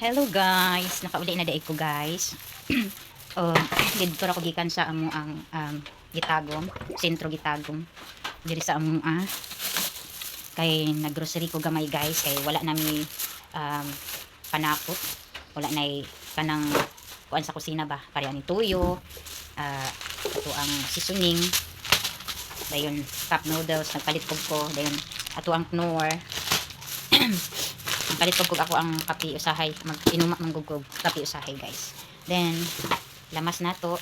Hello guys, nakauli na daig ko guys. Oh, dito ako gikan sa amo ang Gitagom, sentro Gitagom. Diri sa amo kay naggrocery ko gamay guys kay wala nami panakot. Wala nay kanang kuan sa kusina ba, pareha ni tuyo, ito ang seasoning. Dayon cup noodles nagpalit ko, dayon ato ang knorr. Palit pag ako ang kape usahay, mag-inuma manggugog kape usahay guys. Then lamas nato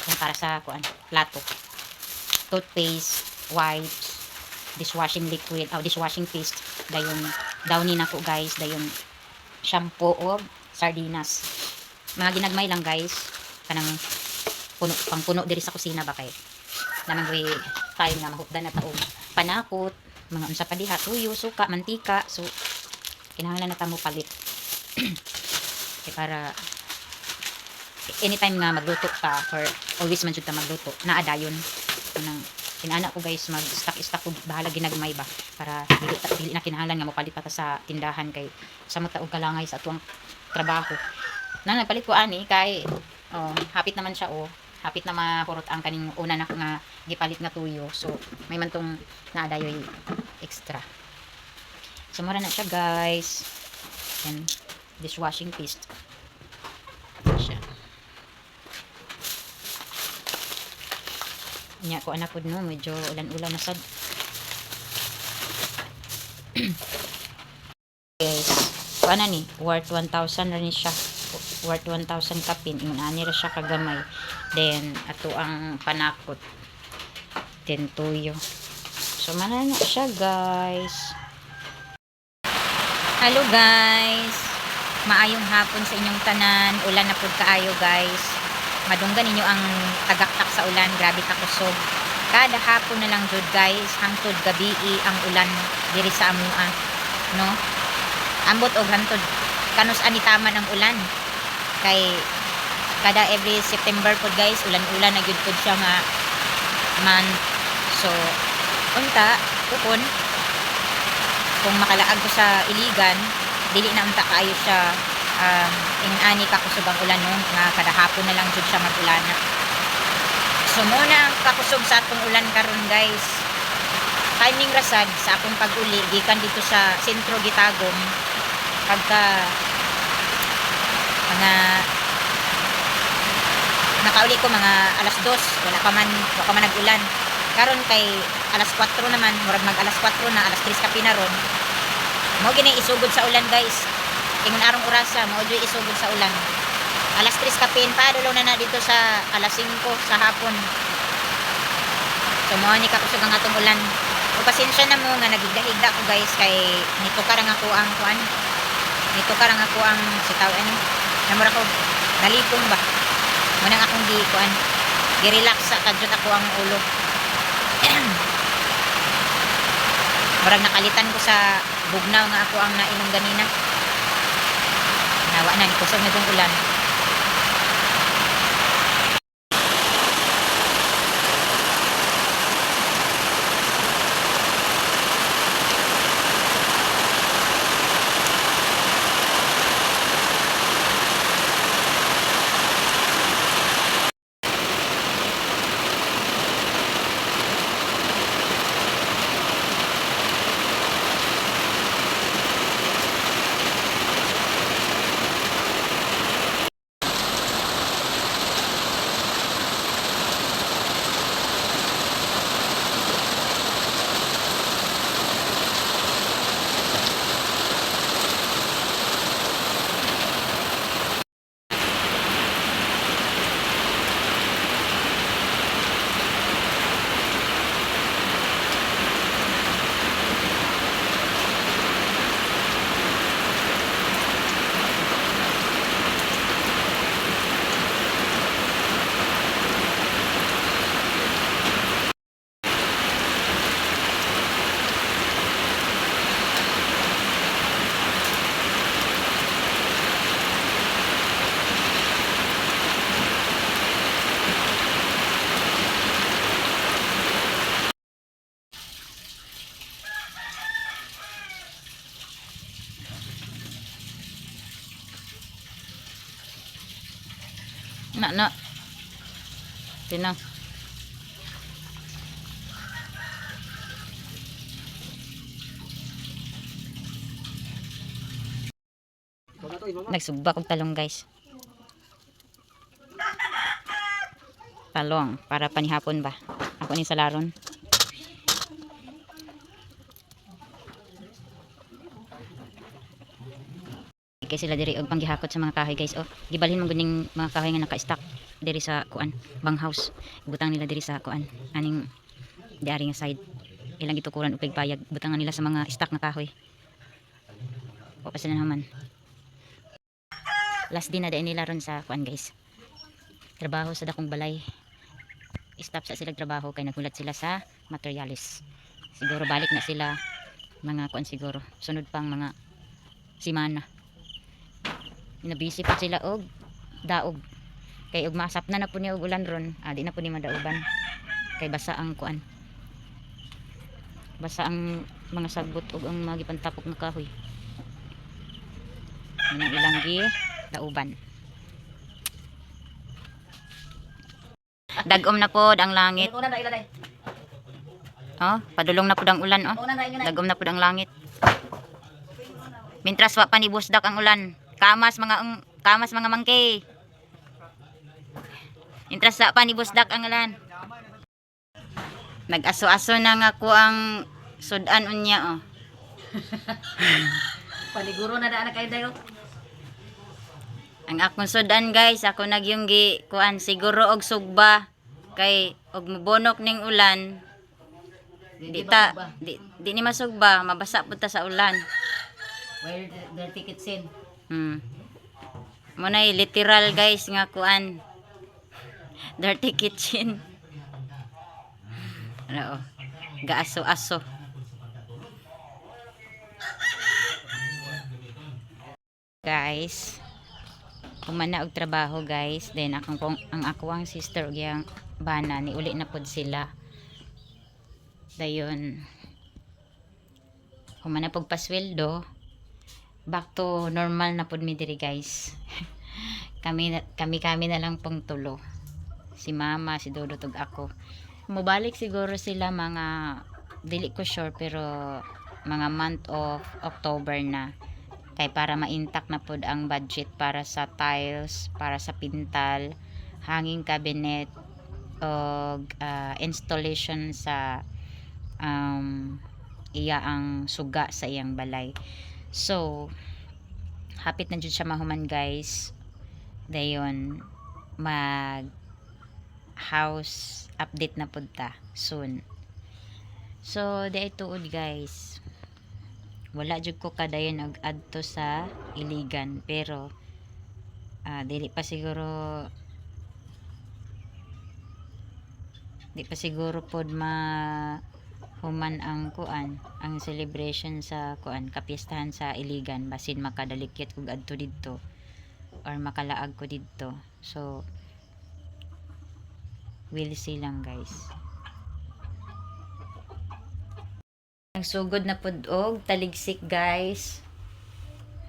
yung para sa kuan plato, toothpaste, wipes, dishwashing liquid, dishwashing paste, dayon downy nako guys, dayon shampoo o sardinas. Mga ginagmay lang guys, kanang puno pang puno diri sa kusina ba kay naman time nga mahutdan na taong panakot, mga unsa pa diha, tuyo, suka, mantika. So kinahanglan na ta mo palit kay para anytime nga magluto ka or always man jud ta magluto naadayon nang kinana ko guys mag stock ko bahala ginagmay ba para dili na kinahanglan nga mo palit pa ta sa tindahan kay sa mata og kalangay sa atuang trabaho na nagpalit ko ani kay hapit naman siya hapit na mahurot ang kaning una na nga gipalit nga tuyo. So may man tong naadayoy extra. So mura na siya guys. And dishwashing paste. Siya. Nya ko anak no, medyo ulan-ulan na sad. Guys, ano ni? Worth 1,000 rin siya. Worth 1,000 kapin. Inani ra siya kagamay. Then ato ang panakot. Then tuyo. So mana na siya guys. Hello guys. Maayong hapon sa inyong tanan. Ulan na pud kaayo guys. Madunggan ninyo ang tagaktak sa ulan. Grabe ka kusog. Kada hapon na lang jud guys. Hangtod gabi ang ulan diri sa amua. No? Ambot og hangtod kanus ani taman ang ulan. Kay kada every September pod guys, ulan-ulan na gyud pod siya nga month. So unta kupon kung makalaag ko sa iligan, dili na unta kaayo siya ingani ka kusog ang ulan no, nga kada hapon na lang jud siya mag-ulana. So muna ang kakusog sa atong ulan karon guys. Timing rasad sa akong pag-uli gikan dito sa sentro Gitagom pagka mga nakauli ko mga alas 2, wala pa man nag-ulan. Karon kay alas 4 naman, murag mag alas 4 na, alas 3 ka pinaron. Mao gini isugod sa ulan guys. Ingon arong orasa, mao gyud isugod sa ulan. Alas 3 ka pin padulong na dito sa alas 5 sa hapon. So mao ni kakusog ang atong ulan. O pasensya na mo nga nagigda-higda ko guys kay nito karang ako ang kuan. Nito karang ako ang sitaw ani. Namura ko dalipong ba. Manang akong di kuan. Gi-relax sa kadjut ako ang ulo. Murag nakalitan ko sa bugnaw nga ako ang nainom ganina. Nawa na kusog na tong ulan. Na. Tino. Nagsugba kong talong guys. Talong para panihapon ba. Ako ni salaron. Kay sila diri og panggihakot sa mga kahoy guys. Oh, gibalhin man guning mga kahoy nga naka-stack diri sa kuan, bang house. Butang nila diri sa kuan, aning diari nga side. Ilang gitukuran og payag, butangan nila sa mga stack na kahoy. O pa sila naman. Last din na dai nila ron sa kuan guys. Trabaho sa dakong balay. Stop sa sila trabaho kay nagulat sila sa materialis. Siguro balik na sila mga kuan siguro. Sunod pang mga simana. Nabisi pa sila og daog. Kay og masap na po niya og ulan ron, di na po ni madauban. Kay basa ang kuan. Basa ang mga sagbot og ang mga gipantapok na kahoy. Yan ang ilang dauban. Dagom na pod ang langit. Oh, padulong na pod ang ulan oh. Dagom na pod ang langit. Mintras wa pa ni busdak ang ulan. Kamas mga mangke. Mintras wa pa ni busdak ang ulan. Nag-aso-aso na nga ko ang sudan unya oh. Paniguro na daan na kayo dayo. Ang akong sudan guys, ako nagyong gi kuan siguro og sugba kay og mubonok ning ulan. Di ni masugba, mabasa pud ta sa ulan. Where the tickets in? Muna literal guys nga kuan. Dirty kitchen. Ano oh. Gaaso-aso. Guys, humana og trabaho guys, then ang ako ang sister og yang bana ni uli na pod sila. Dayon humana pog pasweldo, back to normal na pod mi diri guys. kami na lang pong tulo, si mama, si Dodot ug ako. Mubalik siguro sila mga dili ko sure pero mga month of October na. Kay para ma-intact na pod ang budget para sa tiles, para sa pintal, hanging cabinet o installation sa iya ang suga sa iyang balay. So hapit na jud siya mahuman guys. Dayon mag house update na pod ta soon. So day tuod guys, wala jud ko kadayon og adto sa Iligan pero di pa siguro pod human ang kuan, ang celebration sa kuan, kapistahan sa Iligan basin makadalikit kog adto didto or makalaag ko didto. So we'll see lang guys. Nagsugod na pod og taligsik guys.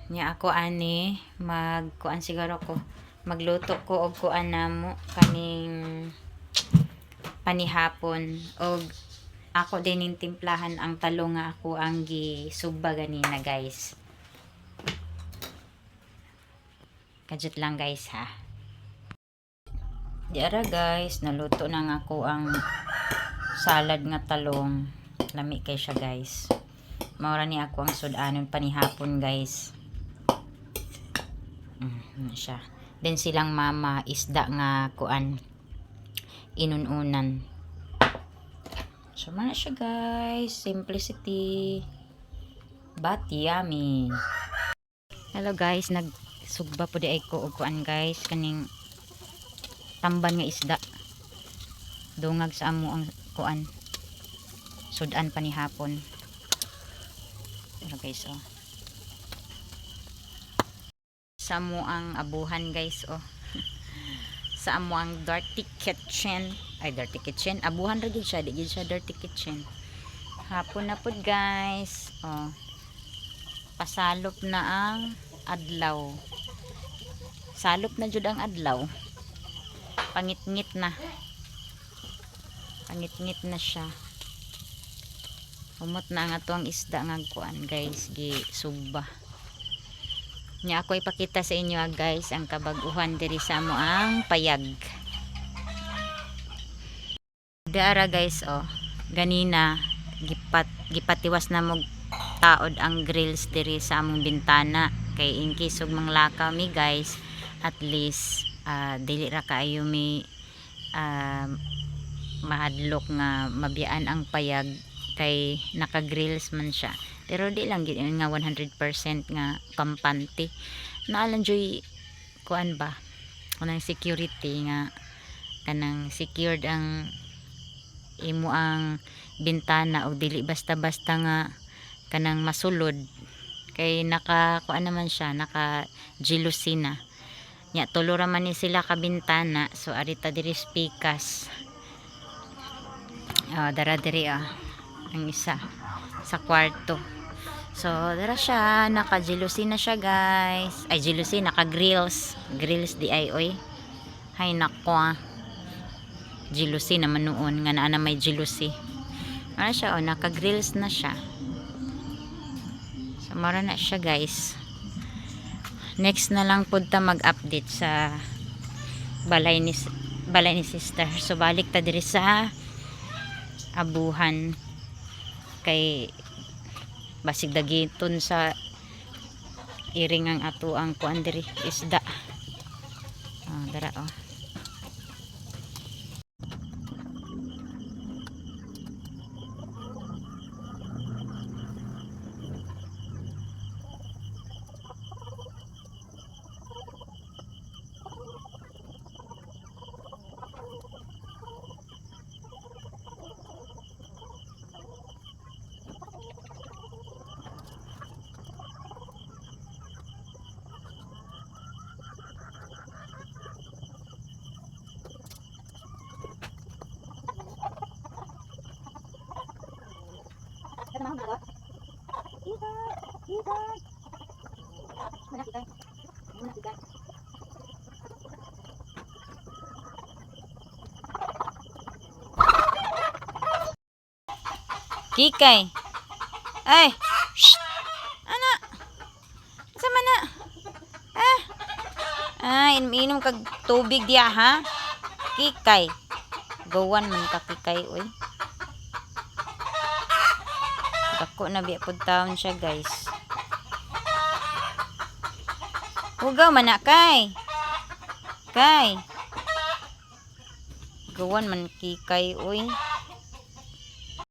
Nya ako ani magkuan siguro ko. Magluto ko og kuan namo kaning panihapon og ako din ning timplahan ang talong nga ako ang gisugba ganina guys. Kadjut lang guys ha. Diara guys, naluto na nga ako ang salad nga talong. Lami kay siya guys. Maura ni ako ang sudanon panihapon guys. Siya. Then silang mama isda nga kuan inununan. So man siya guys, simplicity but yummy. Hello guys, nagsugba po di ay ko og kuan guys kaning tamban nga isda. Dungag sa amo ang kuan. Sudan panihapon. Pero guys oh. Sa amo ang abuhan guys oh. Sa amo ang dirty kitchen. Ay dirty kitchen. Abuhan ra gid siya, di gid siya dirty kitchen. Hapon na pud guys. Oh. Pasalop na ang adlaw. Salop na jud ang adlaw. pangit-ngit na. Pangit-ngit na siya. Umot na ang atong isda nga kuan guys, gi suba. Nya ako ipakita sa inyo guys ang kabag-uhan diri sa amo ang payag. Dara guys oh, ganina gipatiwas na mo taod ang grills diri sa among bintana kay in case ug manglakaw mi guys, at least dili ra kaayo mi mahadlok nga mabiyaan ang payag kay naka-grills man siya. Pero di lang gid nga 100% nga kampante. Naalan joy kuan ba? Kanang security nga kanang secured ang imo ang bintana o dili basta-basta nga kanang masulod kay naka kuan naman siya, naka gelusina. Nya tulo ra man ni sila ka bintana, so arita diri pikas. Dara diri ang isa sa kwarto. So dara siya, naka gelusina siya guys. Ay gelusina, naka grills di ay oy. Hay nako. Gelusina man noon nga naa na may gelusi. Ano siya naka grills na siya. So mara na siya guys. Next na lang pud ta mag-update sa balay ni sister. So balik ta diri sa abuhan kay basig dagiton sa iring ang ato ang kuan diri isda. Dara Kikay. Ay. Shh. Ana. Sama na. Inom kag tubig diya ha. Kikay. Gawan man ka kikay oy. Dako na biya pud taon siya guys. Hugaw man na kay. Kay. Gawan man kikay oy.